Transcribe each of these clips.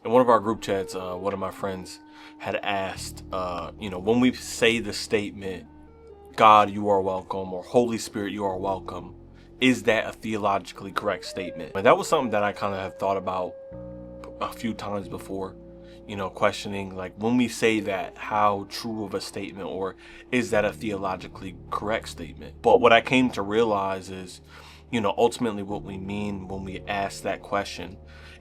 In one of our group chats, one of my friends had asked, when we say the statement, God, you are welcome, or Holy Spirit, you are welcome, is that a theologically correct statement? And that was something that I kind of have thought about a few times before, questioning, like, when we say that, how true of a statement, or is that a theologically correct statement? But what I came to realize is, ultimately what we mean when we ask that question,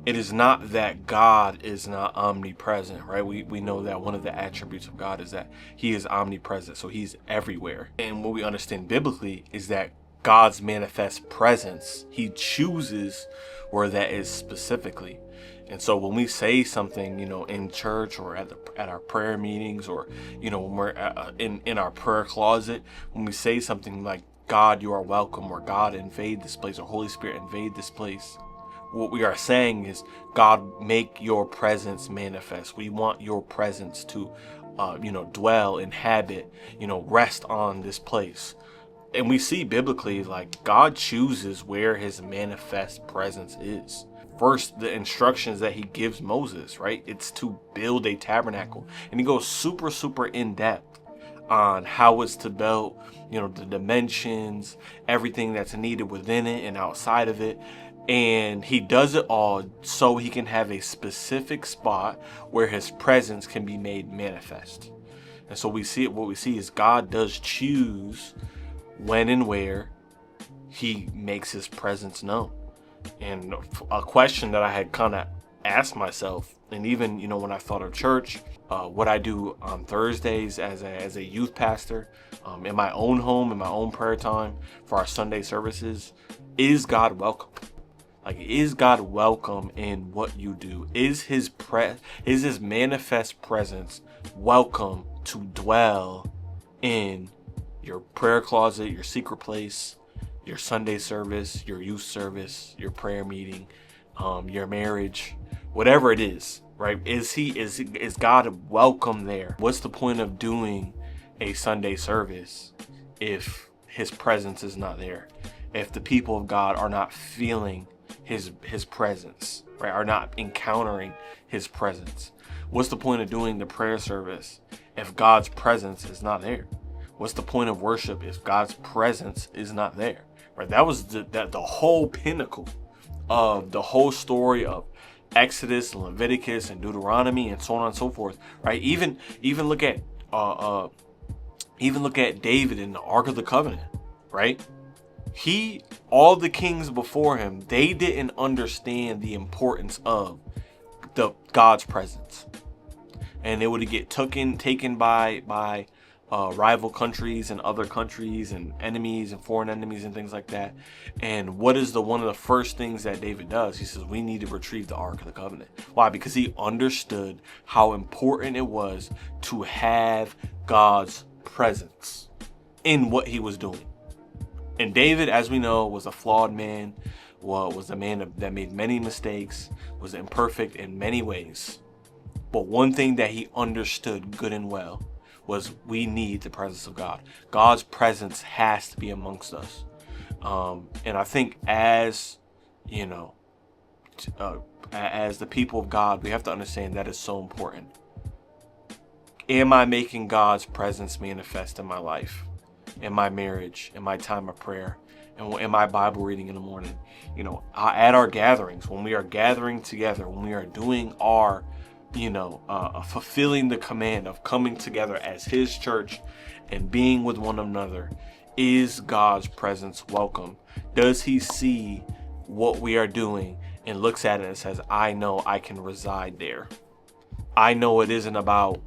it is not that God is not omnipresent, right? We know that one of the attributes of God is that he is omnipresent, so he's everywhere. And what we understand biblically is that God's manifest presence, he chooses where that is specifically. And so when we say something, in church or at our prayer meetings, or, when we're in our prayer closet, when we say something like, God, you are welcome, or God, invade this place, or Holy Spirit, invade this place, what we are saying is, God, make your presence manifest. We want your presence to, dwell, inhabit, rest on this place. And we see biblically, like, God chooses where his manifest presence is. First, the instructions that he gives Moses, right? It's to build a tabernacle. And he goes super, super in depth on how it's to build, the dimensions, everything that's needed within it and outside of it. And he does it all so he can have a specific spot where his presence can be made manifest. And so what we see is God does choose when and where he makes his presence known. And a question that I had kind of asked myself, and even, when I thought of church, what I do on Thursdays as a youth pastor, in my own home, in my own prayer time for our Sunday services, is God welcome? Like, is God welcome in what you do? Is his manifest presence welcome to dwell in your prayer closet, your secret place, your Sunday service, your youth service, your prayer meeting, your marriage, whatever it is, right? Is God welcome there? What's the point of doing a Sunday service if his presence is not there? If the people of God are not feeling his presence, right? Are not encountering his presence? What's the point of doing the prayer service if God's presence is not there? What's the point of worship if God's presence is not there? Right? That was the whole pinnacle of the whole story of Exodus, Leviticus, and Deuteronomy, and so on and so forth. Right? Even look at David in the Ark of the Covenant. Right? All the kings before him, they didn't understand the importance of God's presence, and they would get taken by rival countries and other countries and enemies and foreign enemies and things like that. And what is one of the first things that David does? He says, we need to retrieve the Ark of the Covenant. Why? Because he understood how important it was to have God's presence in what he was doing. And David, as we know, was a flawed man, was a man that made many mistakes, was imperfect in many ways. But one thing that he understood good and well was we need the presence of God. God's presence has to be amongst us. And I think as the people of God, we have to understand that is so important. Am I making God's presence manifest in my life, in my marriage, in my time of prayer, and in my Bible reading in the morning? At our gatherings, when we are gathering together, when we are doing our fulfilling the command of coming together as his church and being with one another, is God's presence welcome? Does he see what we are doing and looks at it and says, I know I can reside there? I know it isn't about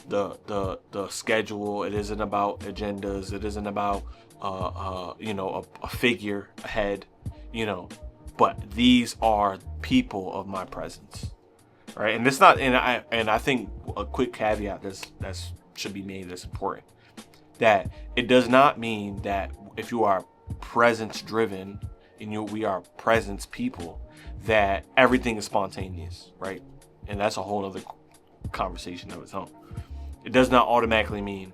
the schedule. It isn't about agendas. It isn't about a figure ahead, but these are people of my presence. Right, and it's not, and I think a quick caveat that should be made that's important, that it does not mean that if you are presence driven and we are presence people, that everything is spontaneous, right? And that's a whole other conversation of its own. It does not automatically mean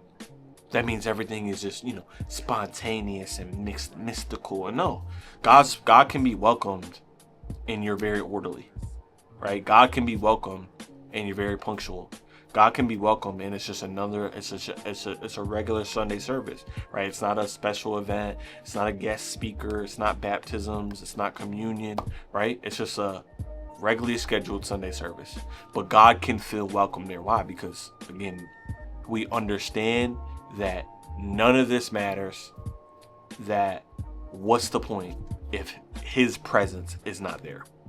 that means everything is just spontaneous and mystical. And no, God can be welcomed in your very orderly. right? God can be welcome and you're very punctual. God can be welcome and it's just another, it's a regular Sunday service, right? It's not a special event. It's not a guest speaker. It's not baptisms. It's not communion, right? It's just a regularly scheduled Sunday service. But God can feel welcome there. Why? Because again, we understand that none of this matters, that what's the point if his presence is not there?